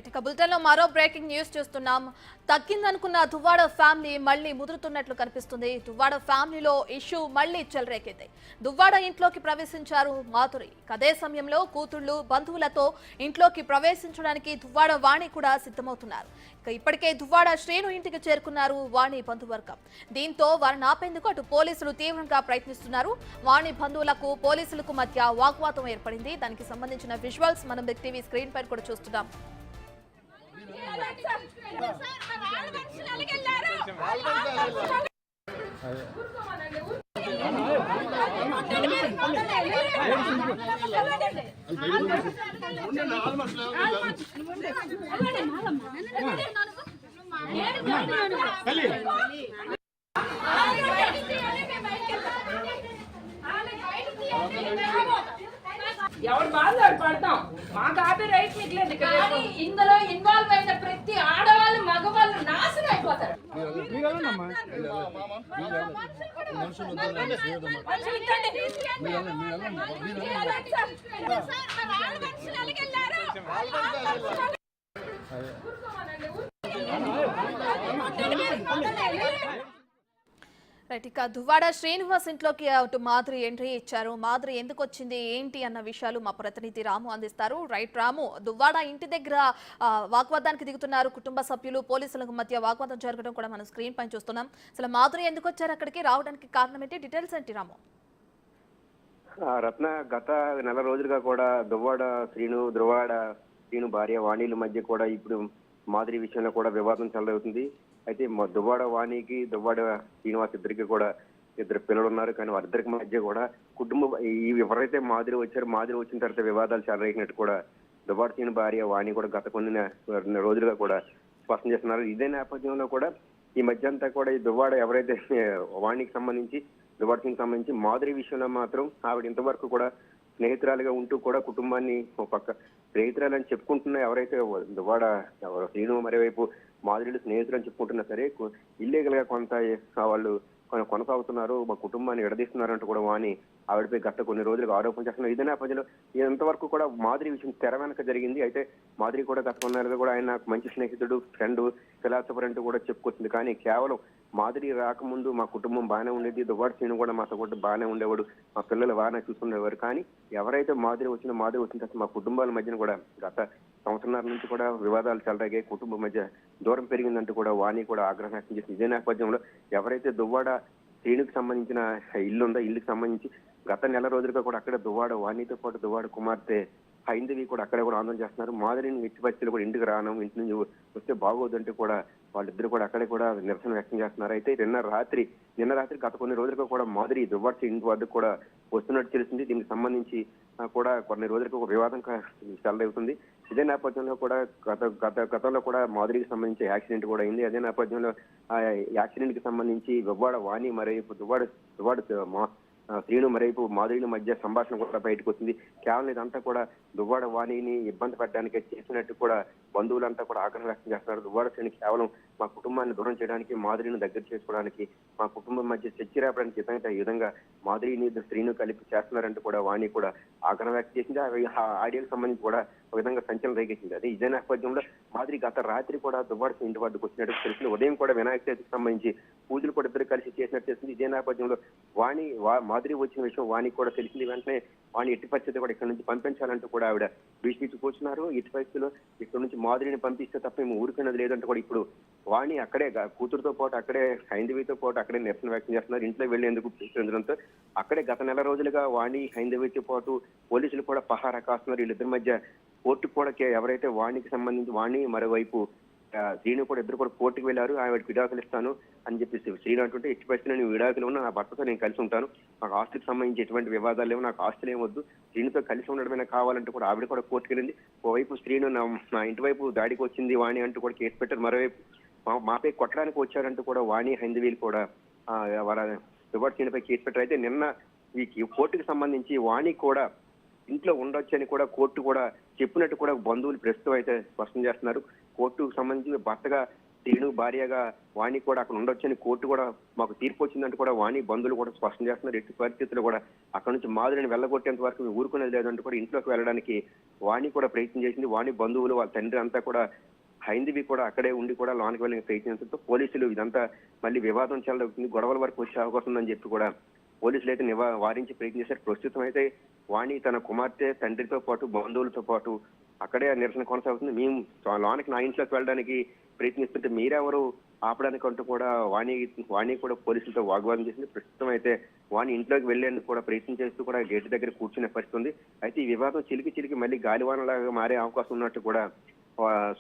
ఇక బులెటిన్లో మరో బ్రేకింగ్ న్యూస్ చూస్తున్నాం. తగ్గిందనుకున్న దువ్వాడ ఫ్యామిలీ మళ్లీ ముదురుతున్నట్లు కనిపిస్తుంది. దువ్వాడ ఫ్యామిలీలో ఇష్యూ మళ్లీ చెలరేగింది. దువ్వాడ ఇంట్లోకి ప్రవేశించారు మాధురి. అదే సమయంలో కూతుళ్లు బంధువులతో ఇంట్లోకి ప్రవేశించడానికి దువ్వాడ వాణి కూడా సిద్ధమవుతున్నారు. ఇక ఇప్పటికే దువ్వాడ శ్రీను ఇంటికి చేరుకున్నారు వాణి బంధువర్గం. దీంతో వారిని ఆపేందుకు అటు పోలీసులు తీవ్రంగా ప్రయత్నిస్తున్నారు. వాణి బంధువులకు పోలీసులకు మధ్య వాగ్వాదం ఏర్పడింది. దానికి సంబంధించిన విజువల్స్ మనం బిగ్ టీవీ స్క్రీన్ పై కూడా చూస్తున్నాం. ఎవరు బాధ పడతాం, మా కాపీ రైట్ మీకు లేదు. ఇందులో ఇన్వాల్వ్ అయిన ప్రతి ఆడవాళ్ళు మగవాళ్ళు నాశనం అయిపోతారు. రైట్, ఇక దువ్వాడ శ్రీనివాస్ ఇంట్లోకి అటు మాధురి ఎంట్రీ ఇచ్చారు. మాధురి ఎందుకు వచ్చింది ఏంటి అన్న విషయాలు మా ప్రతినిధి రాము అందిస్తారు. రైట్ రాము, దువ్వాడ ఇంటి దగ్గర వాగ్వాదానికి దిగుతున్నారు కుటుంబ సభ్యులు, పోలీసులకు మధ్య వాగ్వాదం జరగడం కూడా మనం స్క్రీన్ పైన చూస్తున్నాం. అసలు మాధురి ఎందుకు వచ్చారు, అక్కడికి రావడానికి కారణం ఏంటి, డీటెయిల్స్ ఏంటి రాము? రత్న గత నెల రోజులుగా కూడా దువ్వాడ శ్రీను భార్య వాణిల మధ్య కూడా ఇప్పుడు మాధురి విషయంలో కూడా వివాదం చెలవుతుంది. అయితే దువ్వాడ వాణికి దువ్వాడ శ్రీనివాస్ ఇద్దరికి కూడా ఇద్దరు పిల్లలు ఉన్నారు. కానీ వారిద్దరికి మధ్య కూడా కుటుంబం ఎవరైతే మాధురి వచ్చిన తర్వాత వివాదాలు చెలరేగినట్టు కూడా దువ్వాడ శ్రీను భార్య వాణి కూడా గత కొన్ని రోజులుగా కూడా స్పష్టం చేస్తున్నారు. ఇదే నేపథ్యంలో కూడా ఈ మధ్య అంతా కూడా ఈ దువ్వాడ ఎవరైతే వాణికి సంబంధించి దువ్వాడ శ్రీకి సంబంధించి మాధురి విషయంలో మాత్రం ఆవిడ ఇంతవరకు కూడా స్నేహితురాలుగా ఉంటూ కూడా కుటుంబాన్ని ఒక పక్క స్నేహితురాలని చెప్పుకుంటున్నా ఎవరైతే దువ్వాడ శ్రీను మరోవైపు మాధురిలు స్నేహితులు అని చెప్పుకుంటున్నా సరే ఇల్లీగల్ గా కొంత వాళ్ళు కొనసాగుతున్నారు, మా కుటుంబాన్ని విడదీస్తున్నారంటూ కూడా వాణి ఆవిడపై గత కొన్ని రోజులుగా ఆరోపణ చేస్తున్నారు. ఇదే నేపథ్యంలో ఇంతవరకు కూడా మాధురి విషయం తెర వెనక జరిగింది. అయితే మాధురి కూడా గత కొన్నాళ్ళుగా కూడా ఆయన మంచి స్నేహితుడు, ఫ్రెండ్, ఫిలాసఫర్ అంటూ కూడా చెప్పుకొచ్చింది. కానీ కేవలం మాధురి రాకముందు మా కుటుంబం బాగానే ఉండేది, దువ్వాడ శ్రీను కూడా మాతో కూడా బాగానే ఉండేవాడు, మా పిల్లలు బాగానే చూసుకునేవారు. కానీ ఎవరైతే మాధురి వచ్చిన తర్వాత మా కుటుంబాల మధ్యన కూడా గత సంవత్సరాల నుంచి కూడా వివాదాలు చెలరేగాయి, కుటుంబం మధ్య దూరం పెరిగిందంటూ కూడా వాణి కూడా ఆగ్రహం వ్యక్తం చేసింది. ఇదే నేపథ్యంలో ఎవరైతే దువ్వాడ శ్రీనుకి సంబంధించిన ఇల్లు ఉందో ఇల్లుకి సంబంధించి గత నెల రోజులుగా కూడా అక్కడ దువ్వాడ వాణితో పాటు దువ్వాడ కుమార్తె హైందవి కూడా అక్కడ కూడా ఆందోళన చేస్తున్నారు. మాధురిని ఎట్టి పరిస్థితులు కూడా ఇంటికి రాను, ఇంటి నుంచి వస్తే బాగోదంటూ కూడా వాళ్ళిద్దరు కూడా అక్కడే కూడా నిరసన వ్యక్తం చేస్తున్నారు. అయితే నిన్న రాత్రి గత కొన్ని రోజులుగా కూడా మాధురి దువ్వాడ ఇంటి వద్దకు కూడా వస్తున్నట్టు తెలిసింది. దీనికి సంబంధించి కూడా కొన్ని రోజులకు ఒక వివాదం చెలరేగుతుంది. ఇదే నేపథ్యంలో కూడా గతంలో కూడా మాధురికి సంబంధించి యాక్సిడెంట్ కూడా అయింది. అదే నేపథ్యంలో ఆ యాక్సిడెంట్ కి సంబంధించి దువ్వాడ వాణి మరోవైపు దువ్వాడ శ్రీను మరోవైపు మాధురిల మధ్య సంభాషణ కూడా బయటకు వచ్చింది. కేవలం ఇదంతా కూడా దువ్వాడ వాణిని ఇబ్బంది పెట్టడానికి చేసినట్టు కూడా బంధువులంతా కూడా ఆగ్రహం వ్యక్తం చేస్తున్నారు. దువ్వాడ శ్రీని కేవలం మా కుటుంబాన్ని దూరం చేయడానికి, మాధురిని దగ్గర చేసుకోవడానికి, మా కుటుంబం మధ్య చర్చ రేపడానికి ఈ విధంగా మాధురిని శ్రీను కలిపి చేస్తున్నారంటూ కూడా వాణి కూడా ఆగ్రహం వ్యక్తం చేసింది. ఆ ఆడియోకి సంబంధించి కూడా ఒక విధంగా సంచలనం రేగేసింది. అదే ఇదే నేపథ్యంలో మాధురి గత రాత్రి కూడా దువ్వాడ ఇంటి వద్దకు వచ్చినట్టు తెలిసింది. ఉదయం కూడా వినాయక చవితికి సంబంధించి పూజలు కూడా ఇద్దరు కలిసి చేసినట్టు తెలిసింది. ఇదే నేపథ్యంలో మాధురి వచ్చిన విషయం వాణికి కూడా తెలిసింది. వెంటనే వాణి ఎట్టి పరిస్థితి కూడా ఇక్కడ నుంచి పంపించాలంటూ కూడా ఆవిడ భీష్మించి కూర్చున్నారు. ఎట్టి పరిస్థితుల్లో ఇక్కడ నుంచి మాధురిని పంపిస్తే తప్ప మేము ఊరుకున్నది లేదంటూ కూడా ఇప్పుడు వాణి అక్కడే కూతురుతో పాటు అక్కడే హైందవితో పాటు అక్కడే నిరసన వ్యక్తం చేస్తున్నారు. ఇంట్లో వెళ్లేందుకు చెందడంతో అక్కడే గత నెల రోజులుగా వాణి హైందవితో పాటు పోలీసులు కూడా పహారా కాస్తున్నారు. వీళ్ళిద్దరి మధ్య కోర్టు కూడా ఎవరైతే వాణికి సంబంధించి వాణి మరోవైపు శ్రీను కూడా ఇద్దరు కూడా కోర్టుకు వెళ్లారు. ఆవిడ విడాకులు ఇస్తాను అని చెప్పేసి శ్రీను అంటుంటే ఎట్టి పరిస్థితుల్లో నేను విడాకులు ఉన్నా నా భర్తతో నేను కలిసి ఉంటాను, నాకు ఆస్తికి సంబంధించి ఎటువంటి వివాదాలు లేవు, నాకు ఆస్తులు ఏమొద్దు, శ్రీనుతో కలిసి ఉండడమైనా కావాలంటూ కూడా ఆవిడ కూడా కోర్టుకు వెళ్ళింది. ఓవైపు శ్రీను నా ఇంటి వైపు దాడికి వచ్చింది వాణి అంటూ కూడా కేసు పెట్టారు. మరోవైపు మాపై కొట్టడానికి వచ్చారంటూ కూడా వాణి హైందవీలు కూడా వాళ్ళ దువ్వాడ శ్రీనుపై కేసు పెట్టారు. అయితే నిన్న ఈ కోర్టుకు సంబంధించి వాణి కూడా ఇంట్లో ఉండొచ్చని కూడా కోర్టు కూడా చెప్పినట్టు కూడా బంధువులు ప్రస్తుతం అయితే స్పష్టం చేస్తున్నారు. కోర్టుకు సంబంధించి భర్తగా శ్రీను భార్యగా వాణి కూడా అక్కడ ఉండొచ్చని కోర్టు కూడా మాకు తీర్పు వచ్చిందంటే కూడా వాణి బంధువులు కూడా స్పష్టం చేస్తున్నారు. ఎట్టి పరిస్థితుల్లో కూడా అక్కడ నుంచి మాధురిని వెళ్ళగొట్టేంత వరకు మేము ఊరుకునేది లేదంటే కూడా ఇంట్లోకి వెళ్ళడానికి వాణి కూడా ప్రయత్నం చేసింది. వాణి బంధువులు వాళ్ళ తండ్రి అంతా కూడా హైందవి కూడా అక్కడే ఉండి కూడా లోనికి వెళ్ళి ప్రయత్నించడంతో పోలీసులు ఇదంతా మళ్ళీ వివాదం చెలవుతుంది, గొడవల వరకు వచ్చే అవకాశం ఉందని చెప్పి కూడా పోలీసులు అయితే వారించి ప్రయత్నం చేశారు. ప్రస్తుతం అయితే వాణి తన కుమార్తె తండ్రితో పాటు బంధువులతో పాటు అక్కడే నిరసన కొనసాగుతుంది. మేము లోనికి నా ఇంట్లోకి వెళ్ళడానికి ప్రయత్నిస్తుంటే మీరెవరు ఆపడానికి అంటూ కూడా వాణి కూడా పోలీసులతో వాగ్వాదం చేసింది. ప్రస్తుతం అయితే వాణి ఇంట్లోకి వెళ్లేందుకు కూడా ప్రయత్నం చేస్తూ కూడా గేటు దగ్గర కూర్చునే పరిస్థితి ఉంది. అయితే ఈ వివాదం చిలికి మళ్ళీ గాలివానలాగా మారే అవకాశం ఉన్నట్టు కూడా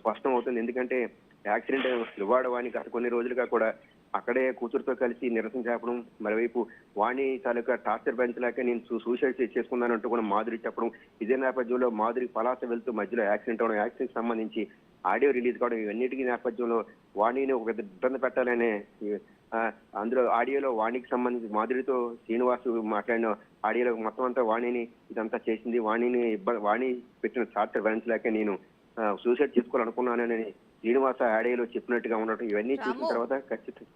స్పష్టం అవుతుంది. ఎందుకంటే యాక్సిడెంట్ దువ్వాడ వాణి గత కొన్ని రోజులుగా కూడా అక్కడే కూతురుతో కలిసి నిరసన చేపడం, మరోవైపు వాణి తాలూకా టార్చర్ భరించలేక నేను సూసైడ్ చేసుకున్నానంటూ కూడా మాధురి చెప్పడం, ఇదే నేపథ్యంలో మాధురి పలాస వెళ్తూ మధ్యలో యాక్సిడెంట్ అవడం, యాక్సిడెంట్ సంబంధించి ఆడియో రిలీజ్ కావడం, ఇవన్నిటికీ నేపథ్యంలో వాణిని ఒక ఇబ్బంది పెట్టాలనే అందులో ఆడియోలో వాణికి సంబంధించి మాధురితో శ్రీనివాసు మాట్లాడిన ఆడియోలో మొత్తం అంతా వాణిని ఇదంతా చేసింది, వాణి పెట్టిన టార్చర్ భరించలేక నేను సూసైడ్ చేసుకోవాలనుకున్నానని శ్రీనివాస ఆడియోలో చెప్పినట్టుగా ఉండటం, ఇవన్నీ చూసిన తర్వాత ఖచ్చితంగా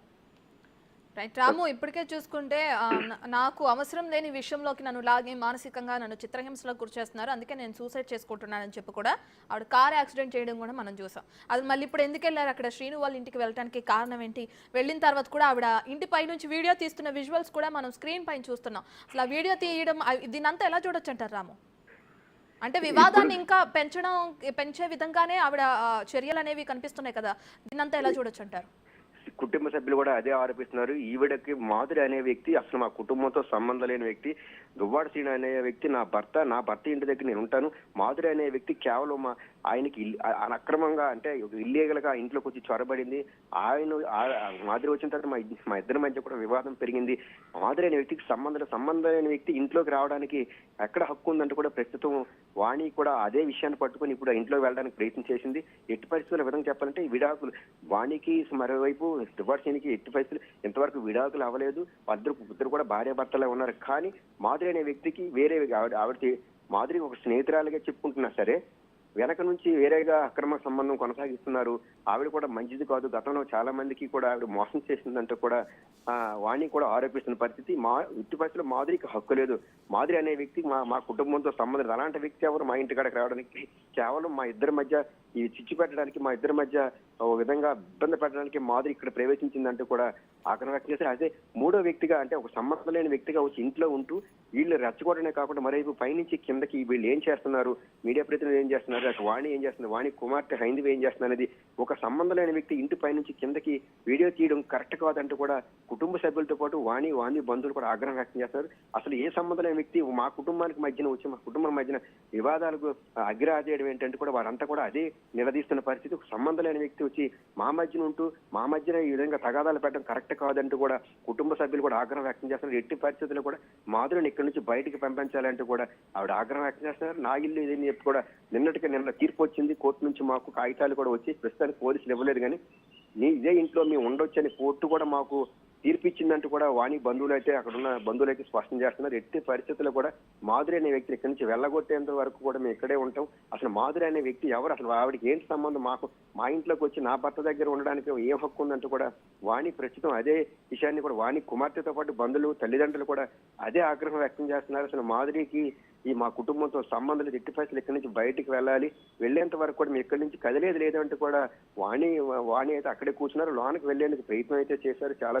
రైట్ రాము, ఇప్పటికే చూసుకుంటే నాకు అవసరం లేని విషయంలోకి నన్ను లాగి మానసికంగా నన్ను చిత్రహింసలకు గురి చేస్తున్నారు, అందుకే నేను సూసైడ్ చేసుకుంటున్నానని చెప్పి కూడా ఆవిడ కార్ యాక్సిడెంట్ చేయడం కూడా మనం చూసాం. అది మళ్ళీ ఇప్పుడు ఎందుకు వెళ్ళారు అక్కడ శ్రీను వాళ్ళ ఇంటికి వెళ్ళడానికి కారణం ఏంటి? వెళ్ళిన తర్వాత కూడా ఆవిడ ఇంటి పై నుంచి వీడియో తీస్తున్న విజువల్స్ కూడా మనం స్క్రీన్ పైన చూస్తున్నాం. అసలు ఆ వీడియో తీయడం దీనంతా ఎలా చూడొచ్చు అంటారు రాము? అంటే వివాదాన్ని ఇంకా పెంచే విధంగానే ఆవిడ చర్యలు అనేవి కనిపిస్తున్నాయి కదా, దీనంతా ఎలా చూడొచ్చు అంటారు? కుటుంబ సభ్యులు కూడా అదే ఆరోపిస్తున్నారు. ఈవిడకి మాధురి అనే వ్యక్తి అసలు మా కుటుంబంతో సంబంధం లేని వ్యక్తి, దువ్వాడ శ్రీను అనే వ్యక్తి నా భర్త ఇంటి దగ్గర నేను ఉంటాను. మాధురి అనే వ్యక్తి కేవలం ఆయనకి అక్రమంగా అంటే ఇల్లీగల్ గా ఇంట్లోకి వచ్చి చొరబడింది. మాధురి వచ్చిన తర్వాత మా ఇద్దరి మధ్య కూడా వివాదం పెరిగింది. మాధురి అనే వ్యక్తికి సంబంధం లేని వ్యక్తి ఇంట్లోకి రావడానికి ఎక్కడ హక్కు ఉందంటే కూడా ప్రస్తుతం వాణి కూడా అదే విషయాన్ని పట్టుకుని ఇప్పుడు ఇంట్లోకి వెళ్ళడానికి ప్రయత్నం చేసింది. ఎట్టి పరిస్థితుల విధంగా చెప్పాలంటే విడాకులు వాణికి మరోవైపు దువ్వాడ శ్రీనికి ఎట్టి పరిస్థితులు ఇంతవరకు విడాకులు అవ్వలేదు. ఇద్దరు కూడా భార్యాభర్తలే ఉన్నారు. కానీ మాధురి అనే వ్యక్తికి వేరే ఆవిడ మాధురి ఒక స్నేహితురాలుగా చెప్పుకుంటున్నా సరే వెనక నుంచి వేరేగా అక్రమ సంబంధం కొనసాగిస్తున్నారు. ఆవిడ కూడా మంచిది కాదు, గతంలో చాలా మందికి కూడా ఆవిడ మోసం చేసిందంటూ కూడా వాణి కూడా ఆరోపిస్తున్న పరిస్థితి. ఇట్టి పరిస్థితుల్లో మాధురికి హక్కు లేదు. మాధురి అనే వ్యక్తి మా కుటుంబంతో సంబంధం, అలాంటి వ్యక్తి ఎవరు మా ఇంటి కాడకి రావడానికి, కేవలం మా ఇద్దరి మధ్య ఈ చిచ్చు పెట్టడానికి, మా ఇద్దరి మధ్య ఓ విధంగా ఇబ్బంది పెట్టడానికి మాధురి ఇక్కడ ప్రవేశించిందంటూ కూడా ఆగ్రహం వ్యక్తం చేశారు. అదే మూడో వ్యక్తిగా అంటే ఒక సంబంధం లేని వ్యక్తిగా వచ్చి ఇంట్లో ఉంటూ వీళ్ళు రెచ్చగొట్టడమే కాకుండా మరోవైపు పైనుంచి కిందకి వీళ్ళు ఏం చేస్తున్నారు, మీడియా ప్రతినిధులు ఏం చేస్తున్నారు, అటు వాణి ఏం చేస్తున్నారు, వాణి కుమార్తె హైందవి ఏం చేస్తున్నారు అనేది ఒక సంబంధం లేని వ్యక్తి ఇంటి పైనుంచి కిందకి వీడియో తీయడం కరెక్ట్ కాదంటూ కూడా కుటుంబ సభ్యులతో పాటు వాణి బంధువులు కూడా ఆగ్రహం వ్యక్తం చేస్తున్నారు. అసలు ఏ సంబంధం లేని వ్యక్తి మా కుటుంబానికి మధ్యన వచ్చి మా కుటుంబం మధ్యన వివాదాలకు అగ్రహాజేయడం ఏంటంటే కూడా వారంతా కూడా అదే నిలదీస్తున్న పరిస్థితి. ఒక సంబంధం లేని వ్యక్తి వచ్చి మా మధ్యన ఉంటూ మా మధ్యన ఈ విధంగా తగాదాలు పెట్టడం కరెక్ట్ కాదంటూ కూడా కుటుంబ సభ్యులు కూడా ఆగ్రహం వ్యక్తం చేస్తున్నారు. ఎట్టి పరిస్థితుల్లో కూడా మాధురిని ఇక్కడి నుంచి బయటికి పంపించాలంటూ కూడా ఆవిడ ఆగ్రహం వ్యక్తం చేస్తున్నారు. నా ఇల్లు ఇదని చెప్పి కూడా నిన్న తీర్పు వచ్చింది కోర్టు నుంచి, మాకు కాగితాలు కూడా వచ్చి ప్రస్తుతానికి పోలీసులు ఇవ్వలేదు. కానీ ఇదే ఇంట్లో మేము ఉండొచ్చని కోర్టు కూడా మాకు తీర్పు ఇచ్చిందంటూ కూడా వాణి బంధువులు అయితే అక్కడ ఉన్న బంధువులు అయితే స్పష్టం చేస్తున్నారు. ఎట్టి పరిస్థితుల్లో కూడా మాధురి అనే వ్యక్తిని ఇక్కడి నుంచి వెళ్ళగొట్టేంత వరకు కూడా మేము ఇక్కడే ఉంటాం. అసలు మాధురి అనే వ్యక్తి ఎవరు, అసలు ఆవిడకి ఏంటి సంబంధం, మా ఇంట్లోకి వచ్చి నా భర్త దగ్గర ఉండడానికి ఏం హక్కు ఉందంటూ కూడా వాణి ప్రస్తుతం అదే విషయాన్ని కూడా వాణి కుమార్తెతో పాటు బంధువులు తల్లిదండ్రులు కూడా అదే ఆగ్రహం వ్యక్తం చేస్తున్నారు. అసలు మాధురికి మా కుటుంబంతో సంబంధాలు ఎట్టి పరిస్థితులు ఇక్కడి నుంచి బయటికి వెళ్ళాలి, వెళ్లేంత వరకు కూడా మేము ఇక్కడి నుంచి కదిలేదు లేదంటే కూడా వాణి అయితే అక్కడే కూర్చున్నారు. లోనికి వెళ్లేందుకు ప్రయత్నం అయితే చేశారు. చాలా